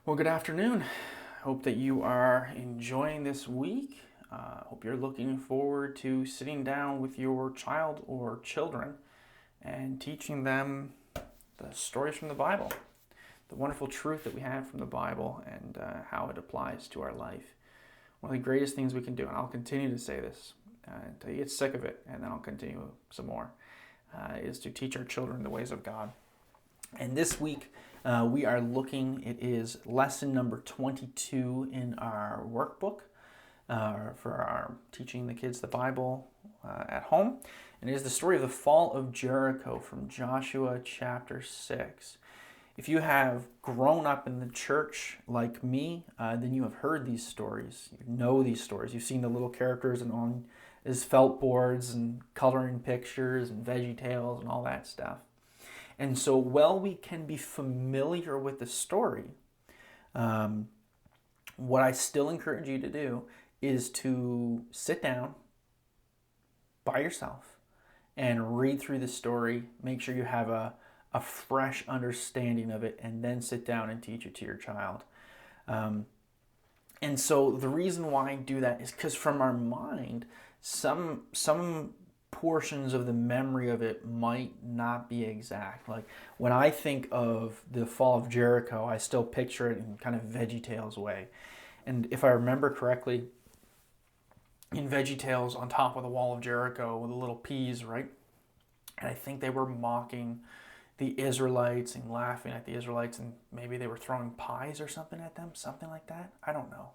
Well, good afternoon. Hope that you are enjoying this week. Hope you're looking forward to sitting down with your child or children and teaching them the stories from the Bible, the wonderful truth that we have from the Bible, and how it applies to our life. One of the greatest things we can do, and I'll continue to say this until you get sick of it, and then I'll continue some more, is to teach our children the ways of God. And this week, we are looking, it is lesson number 22 in our workbook for our teaching the kids the Bible at home. And it is the story of the fall of Jericho from Joshua chapter 6. If you have grown up in the church like me, then you have heard these stories. You know these stories. You've seen the little characters and on his felt boards and coloring pictures and Veggie Tales and all that stuff. And so, while we can be familiar with the story, what I still encourage you to do is to sit down by yourself and read through the story. Make sure you have a fresh understanding of it, and then sit down and teach it to your child. And so, the reason why I do that is because from our mind, some portions of the memory of it might not be exact. Like when I think of the fall of Jericho, I still picture it in kind of Veggie Tales way. And if I remember correctly, in Veggie Tales, on top of the wall of Jericho with the little peas, right? And I think they were mocking the Israelites and laughing at the Israelites, and maybe they were throwing pies or something at them, something like that. I don't know.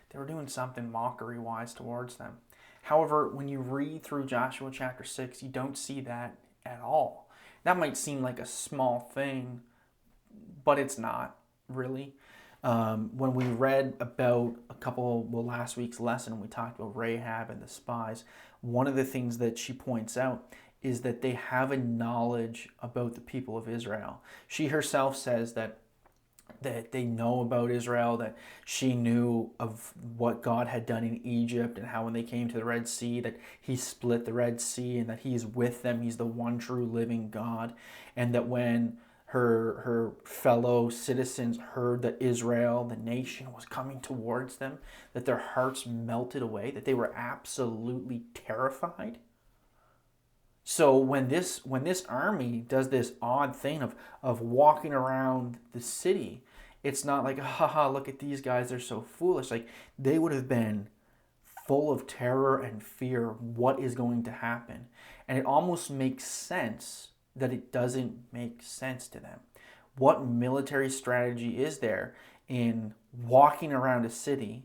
They were doing something mockery-wise towards them. However, when you read through Joshua chapter 6, you don't see that at all. That might seem like a small thing, but it's not really. When we read about last week's lesson, we talked about Rahab and the spies. One of the things that she points out is that they have a knowledge about the people of Israel. She herself says that they know about Israel, that she knew of what God had done in Egypt and how when they came to the Red Sea, that he split the Red Sea and that he's with them, he's the one true living God. And that when her fellow citizens heard that Israel, the nation, was coming towards them, that their hearts melted away, that they were absolutely terrified. So when this army does this odd thing of walking around the city, it's not like, haha, look at these guys, they're so foolish. Like, they would have been full of terror and fear. What is going to happen? And it almost makes sense that it doesn't make sense to them. What military strategy is there in walking around a city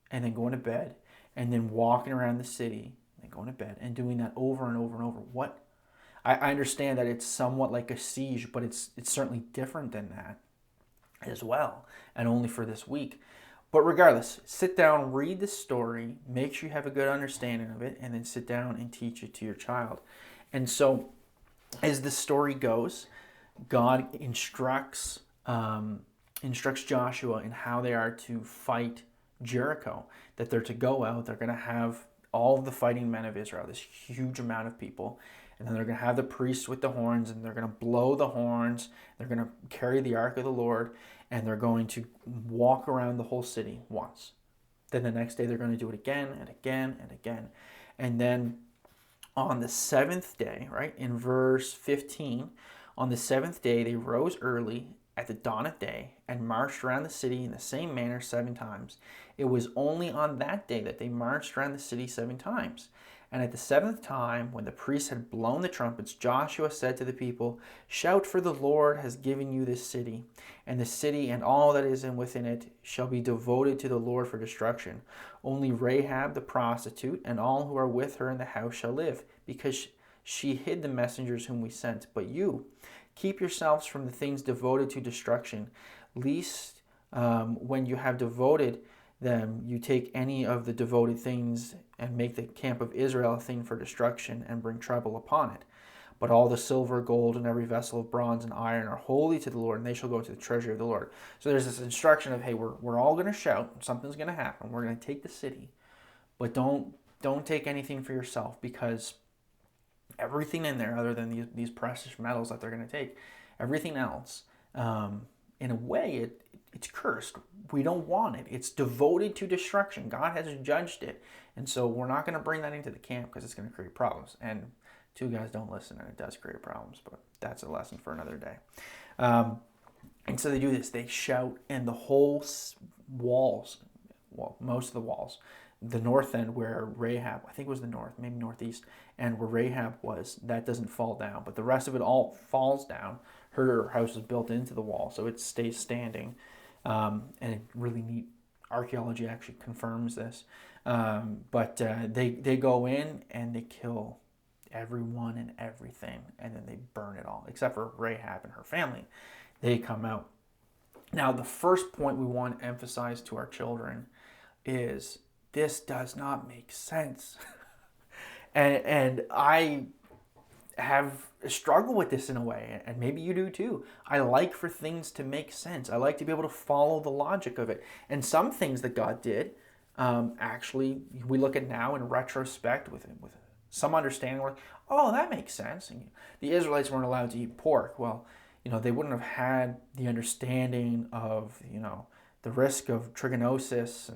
and then going to bed, and then walking around the city and going to bed, and doing that over and over and over? What? I understand that it's somewhat like a siege, but it's certainly different than that as well, and only for this week. But regardless, sit down, read the story, make sure you have a good understanding of it, and then sit down and teach it to your child. And so, as the story goes, God instructs Joshua in how they are to fight Jericho, that they're to go out, they're going to have all of the fighting men of Israel, this huge amount of people, and then they're going to have the priests with the horns, and they're going to blow the horns, they're going to carry the ark of the Lord, and they're going to walk around the whole city once. Then the next day they're going to do it again and again and again. And then on the seventh day, right, in verse 15, on the seventh day they rose early at the dawn of day and marched around the city in the same manner 7 times. It was only on that day that they marched around the city 7 times. And at the 7th time, when the priests had blown the trumpets, Joshua said to the people, "Shout, for the Lord has given you this city, and the city and all that is within it shall be devoted to the Lord for destruction. Only Rahab the prostitute and all who are with her in the house shall live, because she hid the messengers whom we sent. But you, keep yourselves from the things devoted to destruction, lest when you have devoted them, you take any of the devoted things and make the camp of Israel a thing for destruction and bring trouble upon it. But all the silver, gold, and every vessel of bronze and iron are holy to the Lord, and they shall go to the treasury of the Lord." So there's this instruction of, hey, we're all going to shout, something's going to happen, we're going to take the city, but don't take anything for yourself, because everything in there, other than these precious metals that they're going to take, everything else, in a way, it it's cursed. We don't want it. It's devoted to destruction. God has judged it. And so we're not going to bring that into the camp because it's going to create problems. And two guys don't listen, and it does create problems. But that's a lesson for another day. And so they do this. They shout, and the whole walls, well, most of the walls, the north end where Rahab, I think it was the north, maybe northeast, and where Rahab was, that doesn't fall down. But the rest of it all falls down. Her house is built into the wall, so it stays standing. And really neat archaeology actually confirms this. But they go in and they kill everyone and everything, and then they burn it all, except for Rahab and her family. They come out. Now, the first point we want to emphasize to our children is this does not make sense. and I have struggled with this in a way, and maybe you do too. I like for things to make sense. I like to be able to follow the logic of it. And some things that God did, actually, we look at now in retrospect with some understanding. We're like, oh, that makes sense. And the Israelites weren't allowed to eat pork. Well, they wouldn't have had the understanding of, the risk of trichinosis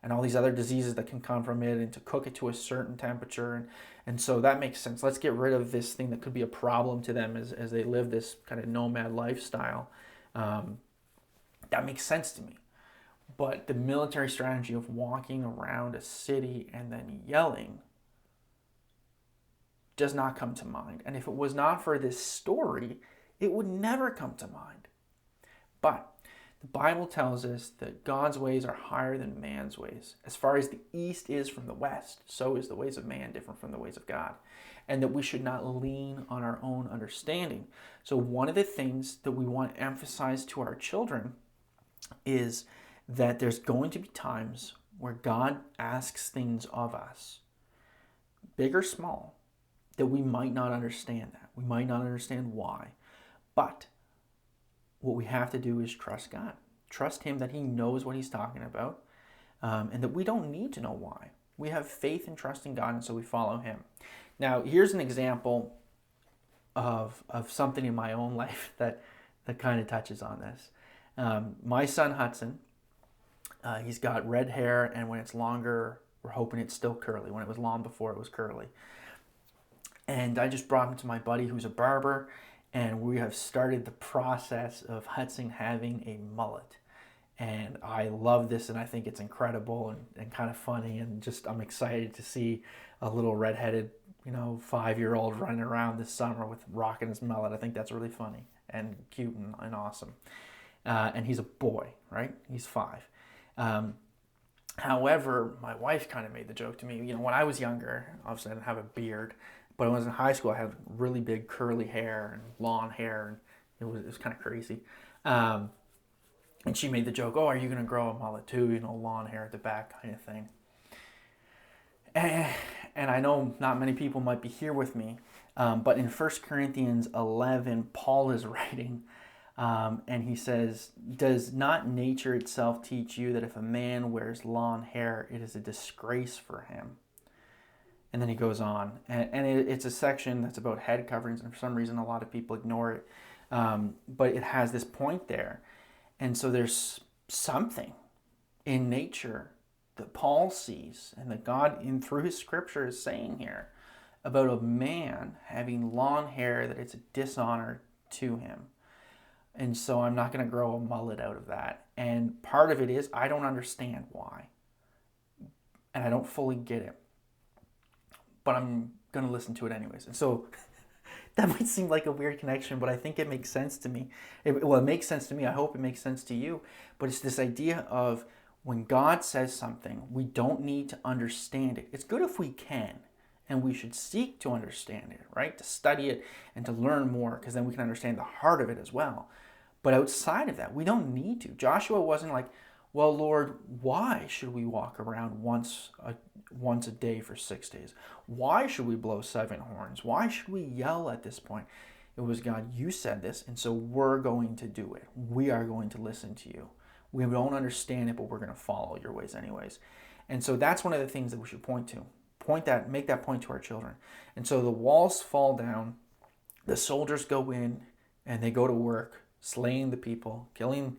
and all these other diseases that can come from it, and to cook it to a certain temperature. And so that makes sense. Let's get rid of this thing that could be a problem to them as they live this kind of nomad lifestyle. That makes sense to me. But the military strategy of walking around a city and then yelling does not come to mind. And if it was not for this story, it would never come to mind. But the Bible tells us that God's ways are higher than man's ways. As far as the east is from the west, so is the ways of man different from the ways of God. And that we should not lean on our own understanding. So one of the things that we want to emphasize to our children is that there's going to be times where God asks things of us, big or small, that we might not understand that. We might not understand why. But what we have to do is trust God. Trust Him that He knows what He's talking about, and that we don't need to know why. We have faith and trust in God, and so we follow Him. Now, here's an example of something in my own life that kind of touches on this. My son Hudson, he's got red hair, and when it's longer, we're hoping it's still curly. When it was long before, it was curly. And I just brought him to my buddy who's a barber, and we have started the process of Hudson having a mullet. And I love this, and I think it's incredible and kind of funny, and just I'm excited to see a little redheaded, 5-year-old running around this summer with rocking his mullet. I think that's really funny and cute and awesome. And he's a boy, right? He's 5. However, my wife kind of made the joke to me, when I was younger, obviously I didn't have a beard, but when I was in high school, I had really big curly hair and long hair, and it was kind of crazy. And she made the joke, "Oh, are you going to grow a mullet too? Long hair at the back kind of thing." And I know not many people might be here with me, but in 1 Corinthians 11, Paul is writing, and he says, "Does not nature itself teach you that if a man wears long hair, it is a disgrace for him?" And then he goes on, and it's a section that's about head coverings, and for some reason a lot of people ignore it, but it has this point there. And so there's something in nature that Paul sees, and that God, through his scripture, is saying here about a man having long hair, that it's a dishonor to him. And so I'm not going to grow a mullet out of that. And part of it is I don't understand why, and I don't fully get it. But I'm going to listen to it anyways. And so that might seem like a weird connection, but I think it makes sense to me. It makes sense to me. I hope it makes sense to you. But it's this idea of when God says something, we don't need to understand it. It's good if we can, and we should seek to understand it, right? To study it and to learn more, because then we can understand the heart of it as well. But outside of that, we don't need to. Joshua wasn't like, "Well, Lord, why should we walk around once a day for 6 days? Why should we blow 7 horns? Why should we yell at this point?" It was, "God, you said this, and so we're going to do it. We are going to listen to you. We don't understand it, but we're going to follow your ways anyways." And so that's one of the things that we should make that point to our children. And so the walls fall down, the soldiers go in, and they go to work, slaying the people, killing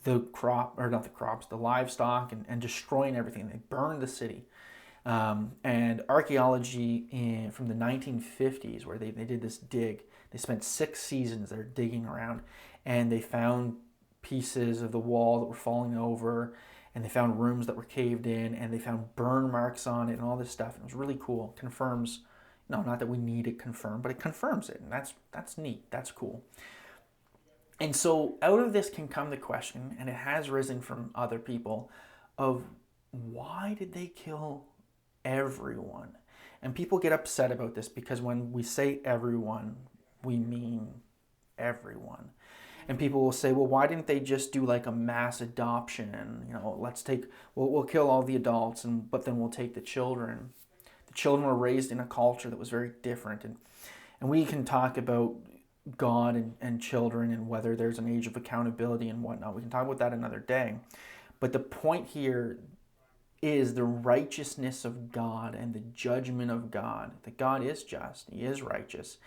the crop, or not the crops, the livestock, and destroying everything. They burned the city. And archaeology from the 1950s, where they did this dig, they spent 6 seasons there digging around, and they found pieces of the wall that were falling over, and they found rooms that were caved in, and they found burn marks on it and all this stuff. It was really cool. Confirms, not that we need it confirmed, but it confirms it, and that's neat. That's cool. And so out of this can come the question, and it has risen from other people, of why did they kill everyone? And people get upset about this because when we say everyone, we mean everyone. And people will say, well, why didn't they just do like a mass adoption? And, we'll kill all the adults, but then we'll take the children. The children were raised in a culture that was very different. And we can talk about God and children and whether there's an age of accountability and whatnot. We can talk about that another day. But the point here is the righteousness of God and the judgment of God. That God is just, He is righteous,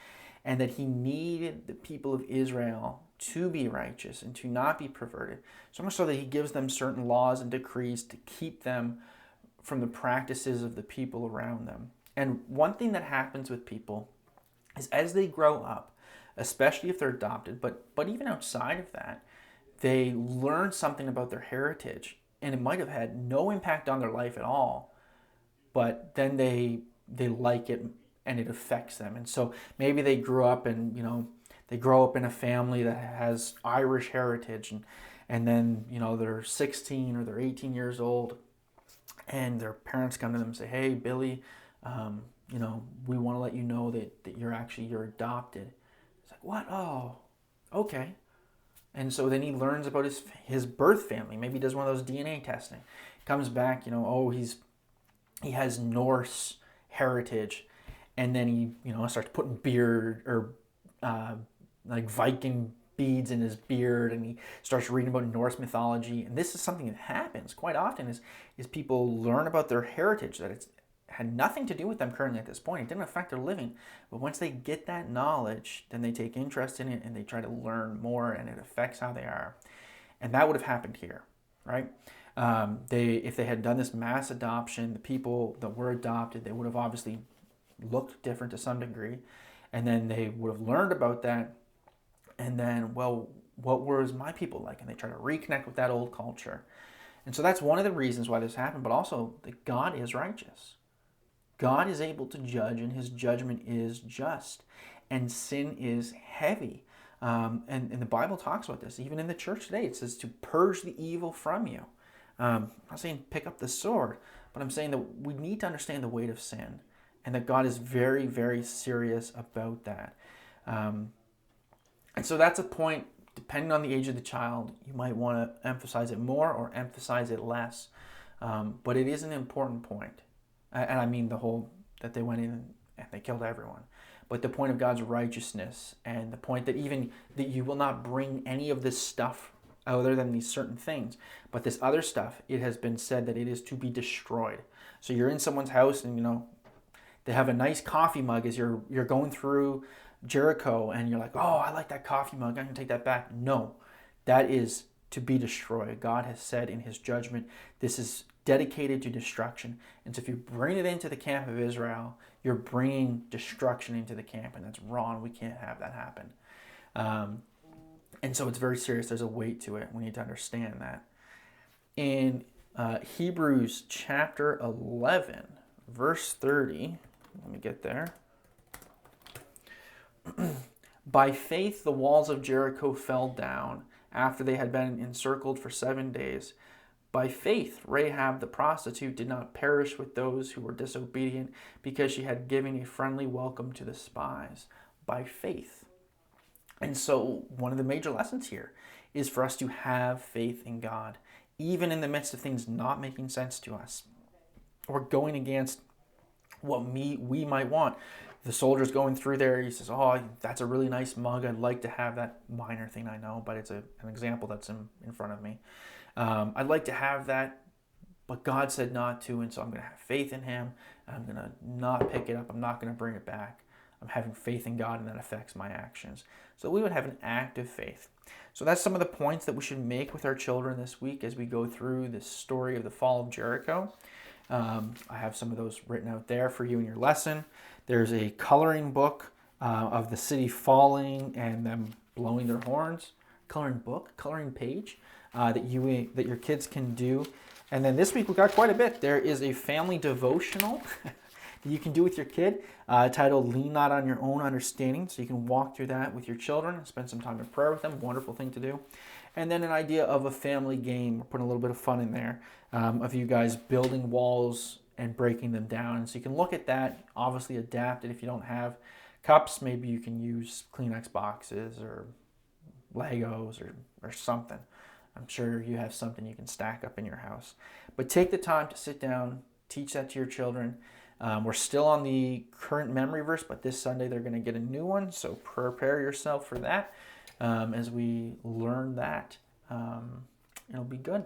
and that He needed the people of Israel to be righteous and to not be perverted. So much so that He gives them certain laws and decrees to keep them from the practices of the people around them. And one thing that happens with people is as they grow up, especially if they're adopted, but even outside of that, they learn something about their heritage, and it might have had no impact on their life at all, but then they like it and it affects them. And so maybe they grew up and they grow up in a family that has Irish heritage, and then they're 16 or they're 18 years old, and their parents come to them and say, hey, Billy, we want to let you know that you're adopted. It's like, what? Oh, okay. And so then he learns about his birth family. Maybe he does one of those DNA testing. Comes back, he has Norse heritage, and then he starts putting beard or like Viking beads in his beard, and he starts reading about Norse mythology. And this is something that happens quite often is people learn about their heritage, that it's had nothing to do with them currently at this point. It didn't affect their living. But once they get that knowledge, then they take interest in it and they try to learn more, and it affects how they are. And that would have happened here, right? If they had done this mass adoption, the people that were adopted, they would have obviously looked different to some degree. And then they would have learned about that. And then, well, what was my people like? And they try to reconnect with that old culture. And so that's one of the reasons why this happened, but also that God is righteous. God is able to judge, and His judgment is just, and sin is heavy. And the Bible talks about this. Even in the church today, it says to purge the evil from you. I'm not saying pick up the sword, but I'm saying that we need to understand the weight of sin, and that God is very, very serious about that. And so that's a point, depending on the age of the child, you might want to emphasize it more or emphasize it less. But it is an important point. And I mean the whole, that they went in and they killed everyone. But the point of God's righteousness, and the point that even that you will not bring any of this stuff other than these certain things. But this other stuff, it has been said that it is to be destroyed. So you're in someone's house and, they have a nice coffee mug as you're going through Jericho, and you're like, oh, I like that coffee mug, I'm going to take that back. No, that is to be destroyed. God has said in His judgment, this is dedicated to destruction. And so if you bring it into the camp of Israel, you're bringing destruction into the camp, and that's wrong. We can't have that happen. And so it's very serious. There's a weight to it. We need to understand that. In Hebrews chapter 11, verse 30, let me get there. By faith, the walls of Jericho fell down after they had been encircled for 7 days. By faith, Rahab the prostitute did not perish with those who were disobedient, because she had given a friendly welcome to the spies. By faith. And so one of the major lessons here is for us to have faith in God, even in the midst of things not making sense to us, or going against what we might want. The soldier's going through there, he says, oh, that's a really nice mug, I'd like to have that. Minor thing, I know, but it's an example that's in front of me. I'd like to have that, but God said not to, and so I'm going to have faith in Him. I'm going to not pick it up. I'm not going to bring it back. I'm having faith in God, and that affects my actions. So we would have an act of faith. So that's some of the points that we should make with our children this week as we go through this story of the fall of Jericho. I have some of those written out there for you in your lesson. There's a coloring book of the city falling and them blowing their horns. Coloring page that your kids can do. And then this week we got quite a bit. There is a family devotional that you can do with your kid titled Lean Not on Your Own Understanding. So you can walk through that with your children and spend some time in prayer with them. Wonderful thing to do. And then an idea of a family game. We're putting a little bit of fun in there of you guys building walls and breaking them down. And so you can look at that, obviously adapt it. If you don't have cups, maybe you can use Kleenex boxes or Legos or something. I'm sure you have something you can stack up in your house. But take the time to sit down, teach that to your children. We're still on the current memory verse, but this Sunday they're going to get a new one. So prepare yourself for that as we learn that. It'll be good.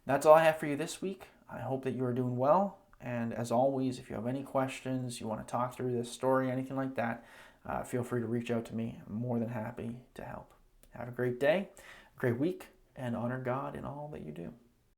That's all I have for you this week. I hope that you are doing well. And as always, if you have any questions, you want to talk through this story, anything like that, feel free to reach out to me. I'm more than happy to help. Have a great day, a great week, and honor God in all that you do.